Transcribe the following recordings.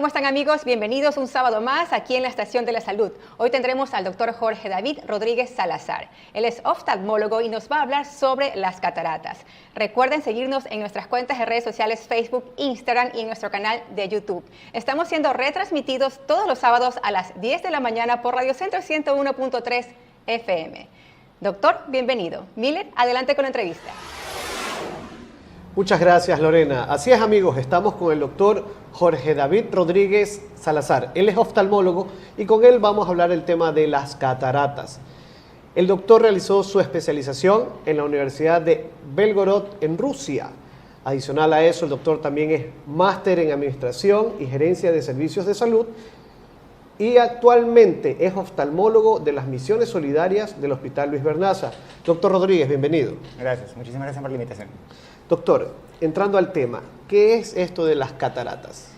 ¿Cómo están, amigos? Bienvenidos un sábado más aquí en la Estación de la Salud. Hoy tendremos al doctor Jorge David Rodríguez Salazar. Él es oftalmólogo y nos va a hablar sobre las cataratas. Recuerden seguirnos en nuestras cuentas de redes sociales Facebook, Instagram y en nuestro canal de YouTube. Estamos siendo retransmitidos todos los sábados a las 10 de la mañana por Radio Centro 101.3 FM. Doctor, bienvenido. Miller, adelante con la entrevista. Muchas gracias, Lorena. Así es, amigos, estamos con el doctor Jorge David Rodríguez Salazar. Él es oftalmólogo y con él vamos a hablar el tema de las cataratas. El doctor realizó su especialización en la Universidad de Belgorod en Rusia. Adicional a eso, el doctor también es máster en Administración y Gerencia de Servicios de Salud y actualmente es oftalmólogo de las Misiones Solidarias del Hospital Luis Vernaza. Doctor Rodríguez, bienvenido. Gracias, muchísimas gracias por la invitación. Doctor, entrando al tema, ¿qué es esto de las cataratas?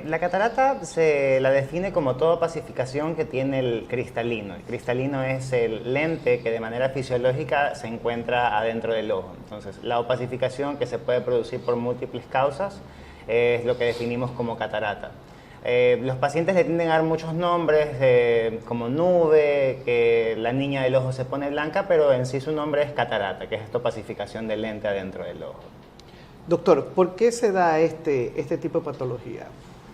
La catarata se la define como toda opacificación que tiene el cristalino. El cristalino es el lente que de manera fisiológica se encuentra adentro del ojo. Entonces, la opacificación que se puede producir por múltiples causas es lo que definimos como catarata. Los pacientes le tienden a dar muchos nombres, como nube, que la niña del ojo se pone blanca, pero en sí su nombre es catarata, que es esta opacificación del lente adentro del ojo. Doctor, ¿por qué se da este tipo de patología?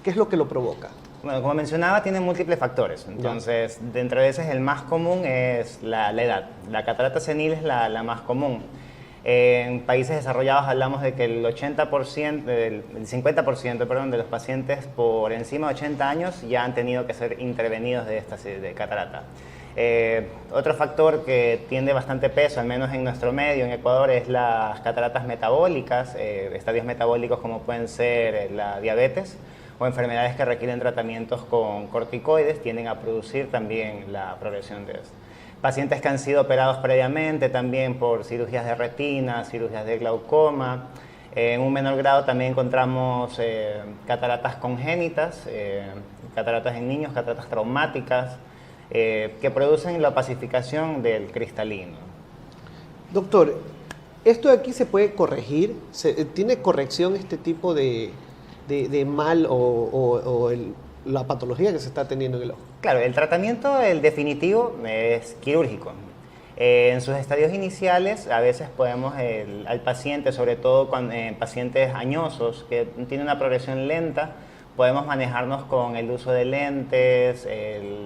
¿Qué es lo que lo provoca? Bueno, como mencionaba, tiene múltiples factores. Entonces, dentro de esos, el más común es la edad. La catarata senil es la más común. En países desarrollados hablamos de que el 50% de los pacientes por encima de 80 años ya han tenido que ser intervenidos de catarata. Otro factor que tiene bastante peso, al menos en nuestro medio, en Ecuador, es las cataratas metabólicas, estadios metabólicos como pueden ser la diabetes o enfermedades que requieren tratamientos con corticoides, tienden a producir también la progresión de esto. Pacientes que han sido operados previamente también por cirugías de retina, cirugías de glaucoma. En un menor grado también encontramos cataratas congénitas, cataratas en niños, cataratas traumáticas, que producen la opacificación del cristalino. Doctor, ¿esto de aquí se puede corregir? ¿Tiene corrección este tipo de mal o la patología que se está teniendo en el ojo? Claro, el tratamiento, el definitivo, es quirúrgico. En sus estadios iniciales, a veces podemos, al paciente, sobre todo pacientes añosos que tienen una progresión lenta, podemos manejarnos con el uso de lentes,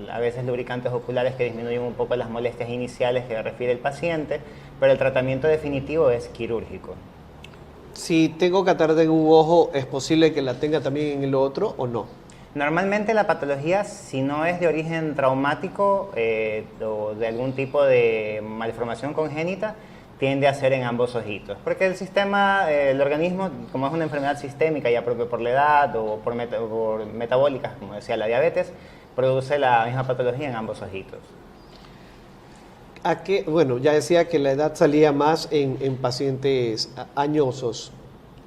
a veces lubricantes oculares que disminuyen un poco las molestias iniciales que refiere el paciente, pero el tratamiento definitivo es quirúrgico. Si tengo catarata en un ojo, ¿es posible que la tenga también en el otro o no? Normalmente la patología, si no es de origen traumático o de algún tipo de malformación congénita, tiende a ser en ambos ojitos. Porque el sistema, el organismo, como es una enfermedad sistémica ya propia por la edad o por metabólicas, como decía la diabetes, produce la misma patología en ambos ojitos. Bueno, ya decía que la edad salía más en pacientes añosos.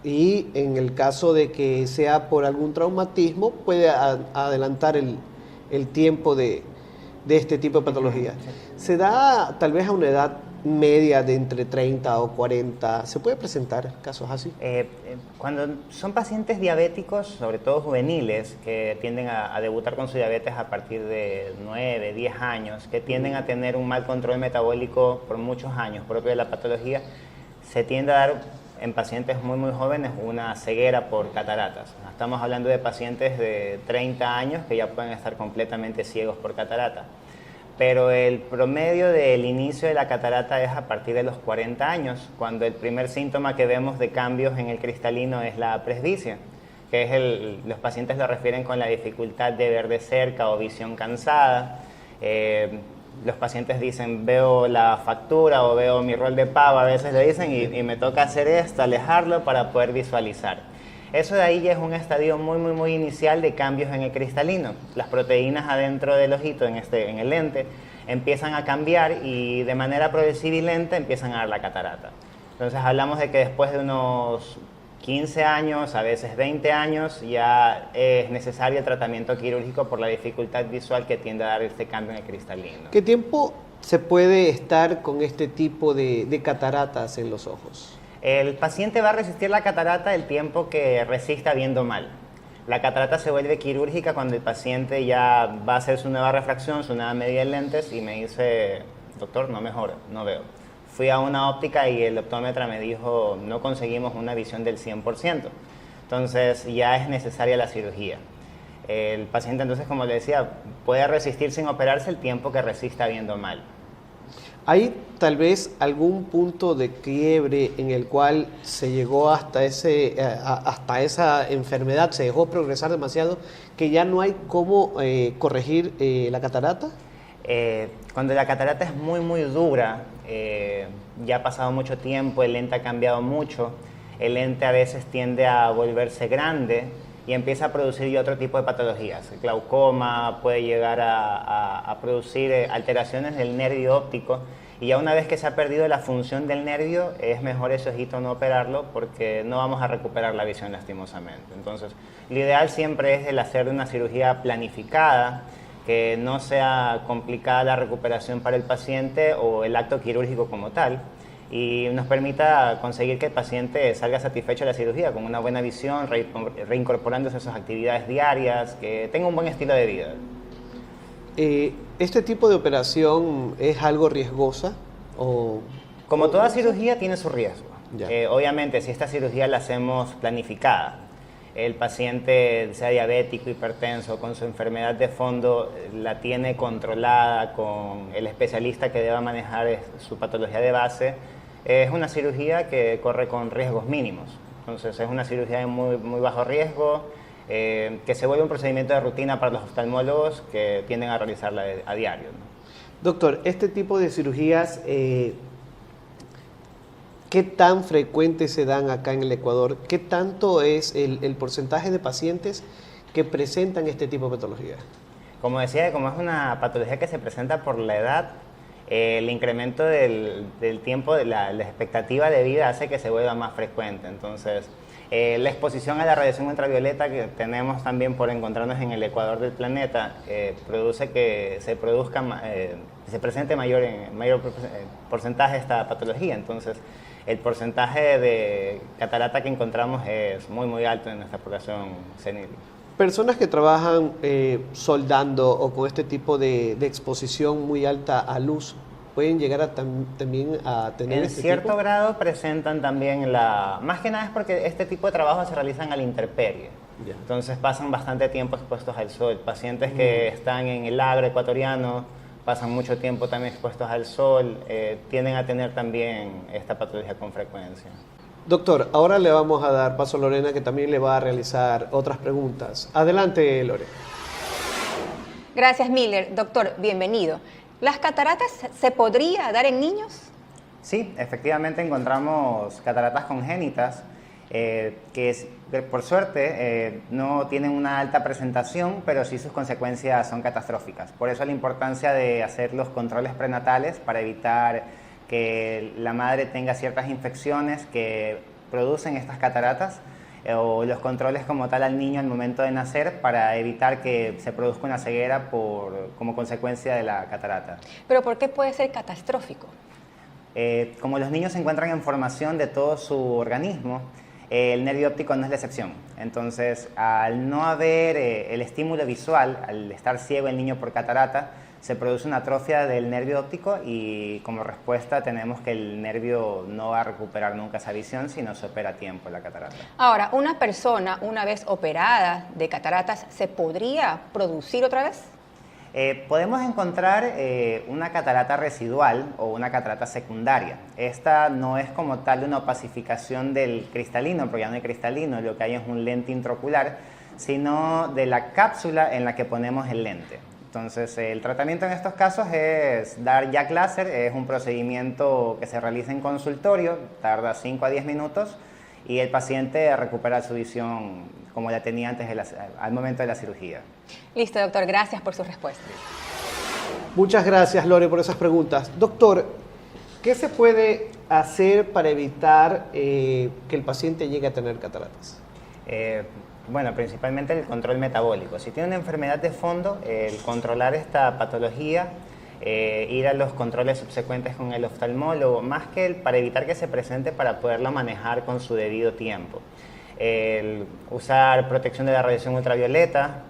Y en el caso de que sea por algún traumatismo, puede adelantar el tiempo de este tipo de patología. ¿Se da tal vez a una edad media de entre 30 o 40? ¿Se puede presentar casos así? Cuando son pacientes diabéticos, sobre todo juveniles, que tienden a debutar con su diabetes a partir de 9, 10 años, que tienden a tener un mal control metabólico por muchos años, propio de la patología, se tiende a dar en pacientes muy jóvenes una ceguera por cataratas. Estamos hablando de pacientes de 30 años que ya pueden estar completamente ciegos por catarata. Pero el promedio del inicio de la catarata es a partir de los 40 años, cuando el primer síntoma que vemos de cambios en el cristalino es la presbicia, que es los pacientes lo refieren con la dificultad de ver de cerca o visión cansada. Los pacientes dicen, veo la factura o veo mi rol de pavo, a veces le dicen, y me toca hacer esto, alejarlo para poder visualizar. Eso de ahí ya es un estadio muy inicial de cambios en el cristalino. Las proteínas adentro del ojito, en el lente, empiezan a cambiar y de manera progresiva y lenta empiezan a dar la catarata. Entonces hablamos de que después de unos 15 años, a veces 20 años, ya es necesario el tratamiento quirúrgico por la dificultad visual que tiende a dar este cambio en el cristalino. ¿Qué tiempo se puede estar con este tipo de cataratas en los ojos? El paciente va a resistir la catarata el tiempo que resista viendo mal. La catarata se vuelve quirúrgica cuando el paciente ya va a hacer su nueva refracción, su nueva medida de lentes y me dice, doctor, no mejora, no veo. Fui a una óptica y el optómetra me dijo, no conseguimos una visión del 100%. Entonces ya es necesaria la cirugía. El paciente entonces, como le decía, puede resistir sin operarse el tiempo que resista viendo mal. ¿Hay tal vez algún punto de quiebre en el cual se llegó hasta esa enfermedad, se dejó progresar demasiado, que ya no hay cómo corregir la catarata? Cuando la catarata es muy dura, ya ha pasado mucho tiempo, el lente ha cambiado mucho, el lente a veces tiende a volverse grande y empieza a producir otro tipo de patologías. El glaucoma puede llegar a producir alteraciones del nervio óptico y ya una vez que se ha perdido la función del nervio es mejor ese ojito no operarlo porque no vamos a recuperar la visión lastimosamente. Entonces, lo ideal siempre es el hacer una cirugía planificada, que no sea complicada la recuperación para el paciente o el acto quirúrgico como tal, y nos permita conseguir que el paciente salga satisfecho de la cirugía, con una buena visión, reincorporándose a sus actividades diarias, que tenga un buen estilo de vida. ¿Este tipo de operación es algo riesgosa? Como toda cirugía tiene su riesgo. Ya. Obviamente, si esta cirugía la hacemos planificada, el paciente sea diabético, hipertenso, con su enfermedad de fondo, la tiene controlada con el especialista que deba manejar su patología de base, es una cirugía que corre con riesgos mínimos. Entonces es una cirugía de muy bajo riesgo, que se vuelve un procedimiento de rutina para los oftalmólogos que tienden a realizarla a diario, ¿no? Doctor, este tipo de cirugías, ¿qué tan frecuentes se dan acá en el Ecuador? ¿Qué tanto es el porcentaje de pacientes que presentan este tipo de patología? Como decía, como es una patología que se presenta por la edad, el incremento del tiempo, de la expectativa de vida hace que se vuelva más frecuente. Entonces, la exposición a la radiación ultravioleta que tenemos también por encontrarnos en el ecuador del planeta produce que se presente mayor porcentaje de esta patología. Entonces, el porcentaje de catarata que encontramos es muy alto en nuestra población senil. Personas que trabajan soldando o con este tipo de exposición muy alta a luz, ¿pueden llegar también a tener en este cierto tipo? grado presentan también más que nada es porque este tipo de trabajos se realizan a la intemperie. Ya. Entonces pasan bastante tiempo expuestos al sol. Pacientes que están en el agro ecuatoriano pasan mucho tiempo también expuestos al sol, tienden a tener también esta patología con frecuencia. Doctor, ahora le vamos a dar paso a Lorena, que también le va a realizar otras preguntas. Adelante, Lore. Gracias, Miller. Doctor, bienvenido. ¿Las cataratas se podría dar en niños? Sí, efectivamente encontramos cataratas congénitas que por suerte no tienen una alta presentación, pero sí sus consecuencias son catastróficas. Por eso la importancia de hacer los controles prenatales para evitar que la madre tenga ciertas infecciones que producen estas cataratas o los controles como tal al niño al momento de nacer para evitar que se produzca una ceguera como consecuencia de la catarata. ¿Pero por qué puede ser catastrófico? Como los niños se encuentran en formación de todo su organismo, el nervio óptico no es la excepción. Entonces, al no haber el estímulo visual, al estar ciego el niño por catarata, se produce una atrofia del nervio óptico y como respuesta tenemos que el nervio no va a recuperar nunca esa visión si no se opera a tiempo la catarata. Ahora, ¿una persona una vez operada de cataratas se podría producir otra vez? Podemos encontrar una catarata residual o una catarata secundaria. Esta no es como tal una opacificación del cristalino, porque ya no hay cristalino, lo que hay es un lente intraocular, sino de la cápsula en la que ponemos el lente. Entonces, el tratamiento en estos casos es dar jack láser, es un procedimiento que se realiza en consultorio, tarda 5 a 10 minutos y el paciente recupera su visión como la tenía antes al momento de la cirugía. Listo, doctor, gracias por su respuesta. Muchas gracias, Lore, por esas preguntas. Doctor, ¿qué se puede hacer para evitar que el paciente llegue a tener cataratas? Bueno, principalmente el control metabólico. Si tiene una enfermedad de fondo, el controlar esta patología, ir a los controles subsecuentes con el oftalmólogo, más que para evitar que se presente, para poderlo manejar con su debido tiempo. el usar protección de la radiación ultravioleta,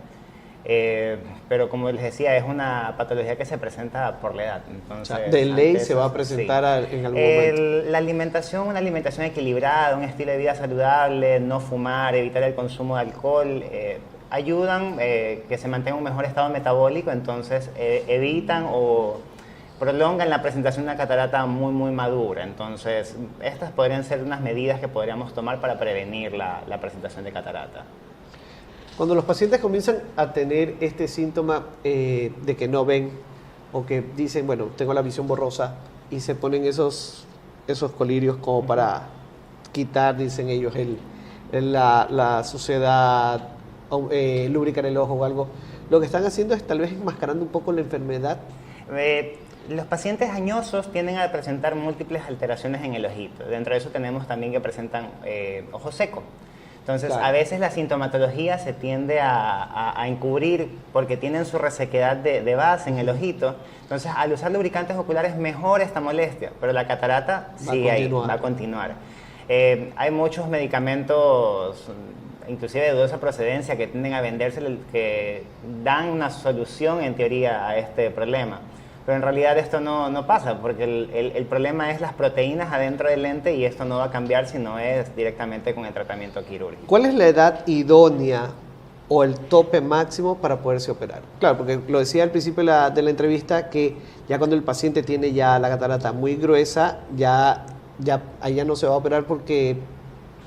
pero como les decía, es una patología que se presenta por la edad. Entonces, o sea, de ley se va a presentar sí. En algún momento. La alimentación, una alimentación equilibrada, un estilo de vida saludable, no fumar, evitar el consumo de alcohol, ayudan que se mantenga un mejor estado metabólico, entonces evitan o prolongan la presentación de una catarata muy madura. Entonces, estas podrían ser unas medidas que podríamos tomar para prevenir la presentación de catarata. Cuando los pacientes comienzan a tener este síntoma de que no ven o que dicen, bueno, tengo la visión borrosa y se ponen esos colirios como para quitar, dicen ellos, la suciedad, lubricar el ojo o algo, lo que están haciendo es tal vez enmascarando un poco la enfermedad. Los pacientes añosos tienden a presentar múltiples alteraciones en el ojito. Dentro de eso tenemos también que presentan ojo seco. Entonces, claro, a veces la sintomatología se tiende a encubrir porque tienen su resequedad de base en el ojito. Entonces, al usar lubricantes oculares mejora esta molestia, pero la catarata sigue ahí, va a continuar. Hay muchos medicamentos, inclusive de dudosa procedencia, que tienden a venderse, que dan una solución en teoría a este problema. Pero en realidad esto no pasa, porque el problema es las proteínas adentro del lente y esto no va a cambiar si no es directamente con el tratamiento quirúrgico. ¿Cuál es la edad idónea o el tope máximo para poderse operar? Claro, porque lo decía al principio de la entrevista que ya cuando el paciente tiene ya la catarata muy gruesa, ahí ya no se va a operar porque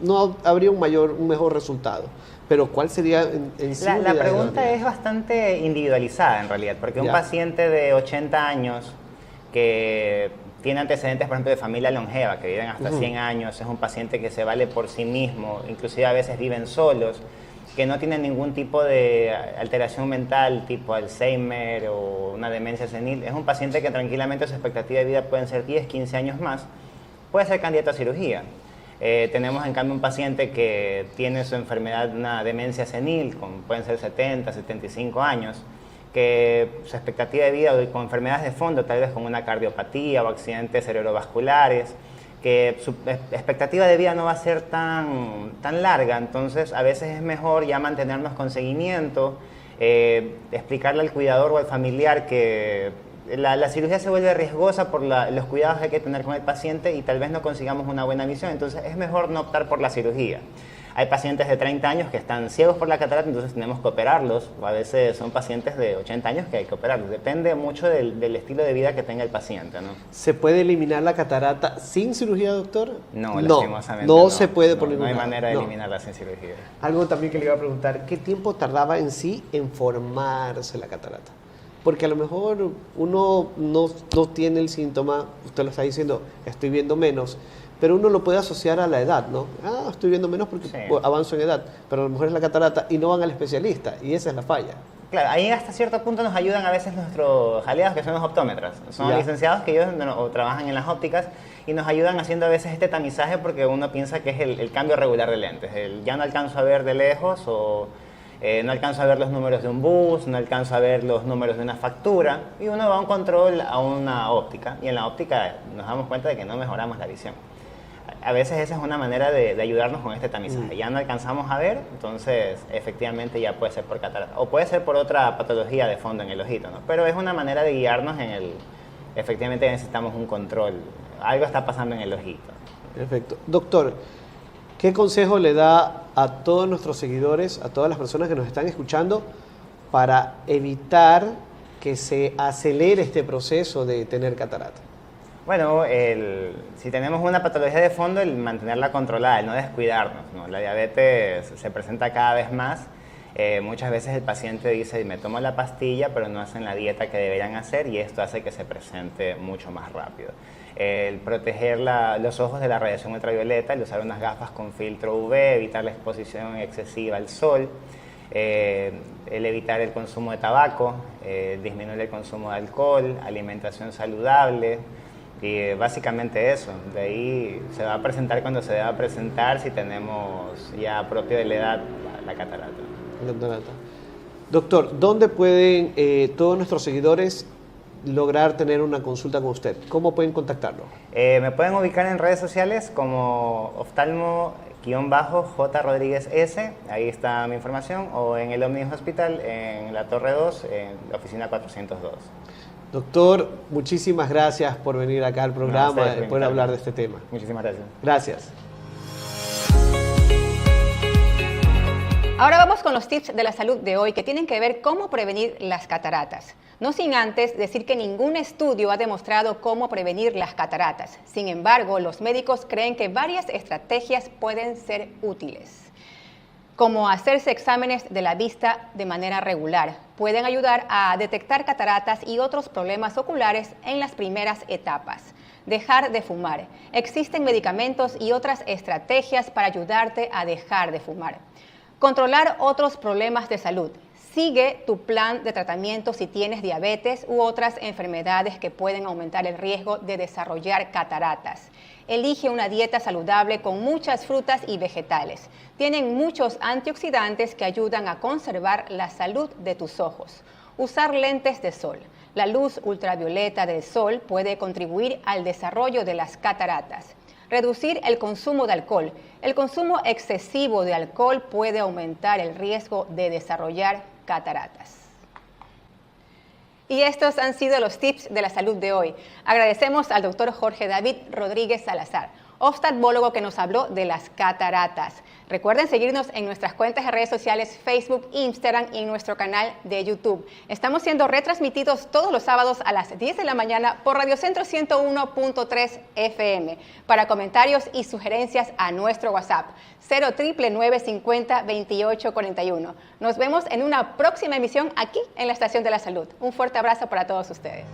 no habría un mejor resultado. Pero ¿cuál sería en sí? La pregunta es bastante individualizada en realidad, porque un paciente de 80 años que tiene antecedentes, por ejemplo, de familia longeva, que viven hasta 100 años, es un paciente que se vale por sí mismo, inclusive a veces viven solos, que no tienen ningún tipo de alteración mental, tipo Alzheimer o una demencia senil. Es un paciente que tranquilamente su expectativa de vida pueden ser 10, 15 años más, puede ser candidato a cirugía. Tenemos en cambio un paciente que tiene su enfermedad, una demencia senil, pueden ser 70, 75 años, que su expectativa de vida con enfermedades de fondo, tal vez con una cardiopatía o accidentes cerebrovasculares, que su expectativa de vida no va a ser tan larga, entonces a veces es mejor ya mantenernos con seguimiento, explicarle al cuidador o al familiar que la cirugía se vuelve riesgosa por los cuidados que hay que tener con el paciente y tal vez no consigamos una buena visión, entonces es mejor no optar por la cirugía. Hay pacientes de 30 años que están ciegos por la catarata, entonces tenemos que operarlos, o a veces son pacientes de 80 años que hay que operarlos, depende mucho del estilo de vida que tenga el paciente, ¿no? ¿Se puede eliminar la catarata sin cirugía, doctor? No, lastimosamente no se puede por ningún lado. No hay manera de eliminarla sin cirugía. Algo también que le iba a preguntar, ¿qué tiempo tardaba en sí en formarse la catarata? Porque a lo mejor uno no tiene el síntoma, usted lo está diciendo, estoy viendo menos, pero uno lo puede asociar a la edad, ¿no? Estoy viendo menos porque avanzo en edad, pero a lo mejor es la catarata y no van al especialista, y esa es la falla. Claro, ahí hasta cierto punto nos ayudan a veces nuestros aliados que son los optómetras. Son licenciados que ellos trabajan en las ópticas y nos ayudan haciendo a veces este tamizaje porque uno piensa que es el cambio regular de lentes. Ya no alcanzo a ver de lejos o no alcanzo a ver los números de un bus, no alcanzo a ver los números de una factura y uno va a un control a una óptica y en la óptica nos damos cuenta de que no mejoramos la visión. A veces esa es una manera de ayudarnos con este tamizaje. Ya no alcanzamos a ver, entonces efectivamente ya puede ser por catarata o puede ser por otra patología de fondo en el ojito, ¿no? Pero es una manera de guiarnos efectivamente necesitamos un control. Algo está pasando en el ojito. Perfecto. Doctor, ¿qué consejo le da a todos nuestros seguidores, a todas las personas que nos están escuchando para evitar que se acelere este proceso de tener catarata? Bueno, si tenemos una patología de fondo, el mantenerla controlada, el no descuidarnos, ¿no? La diabetes se presenta cada vez más. Muchas veces el paciente dice, me tomo la pastilla, pero no hacen la dieta que deberían hacer y esto hace que se presente mucho más rápido. El proteger los ojos de la radiación ultravioleta, el usar unas gafas con filtro UV, evitar la exposición excesiva al sol, el evitar el consumo de tabaco, disminuir el consumo de alcohol, alimentación saludable. Y básicamente eso, de ahí se va a presentar cuando se deba presentar si tenemos ya propio de la edad la catarata. Doctor, ¿dónde pueden todos nuestros seguidores lograr tener una consulta con usted? ¿Cómo pueden contactarlo? Me pueden ubicar en redes sociales como oftalmo_J Rodríguez S, ahí está mi información, o en el Omni Hospital, en la Torre 2, en la oficina 402. Doctor, muchísimas gracias por venir acá al programa y poder hablar de este tema. Muchísimas gracias. Gracias. Ahora vamos con los tips de la salud de hoy que tienen que ver cómo prevenir las cataratas. No sin antes decir que ningún estudio ha demostrado cómo prevenir las cataratas. Sin embargo, los médicos creen que varias estrategias pueden ser útiles, como hacerse exámenes de la vista de manera regular. Pueden ayudar a detectar cataratas y otros problemas oculares en las primeras etapas. Dejar de fumar. Existen medicamentos y otras estrategias para ayudarte a dejar de fumar. Controlar otros problemas de salud. Sigue tu plan de tratamiento si tienes diabetes u otras enfermedades que pueden aumentar el riesgo de desarrollar cataratas. Elige una dieta saludable con muchas frutas y vegetales. Tienen muchos antioxidantes que ayudan a conservar la salud de tus ojos. Usar lentes de sol. La luz ultravioleta del sol puede contribuir al desarrollo de las cataratas. Reducir el consumo de alcohol. El consumo excesivo de alcohol puede aumentar el riesgo de desarrollar cataratas. Y estos han sido los tips de la salud de hoy. Agradecemos al doctor Jorge David Rodríguez Salazar, oftalmólogo, que nos habló de las cataratas. Recuerden seguirnos en nuestras cuentas de redes sociales, Facebook, Instagram y en nuestro canal de YouTube. Estamos siendo retransmitidos todos los sábados a las 10 de la mañana por Radio Centro 101.3 FM. Para comentarios y sugerencias a nuestro WhatsApp 099502841. Nos vemos en una próxima emisión aquí en la Estación de la Salud. Un fuerte abrazo para todos ustedes.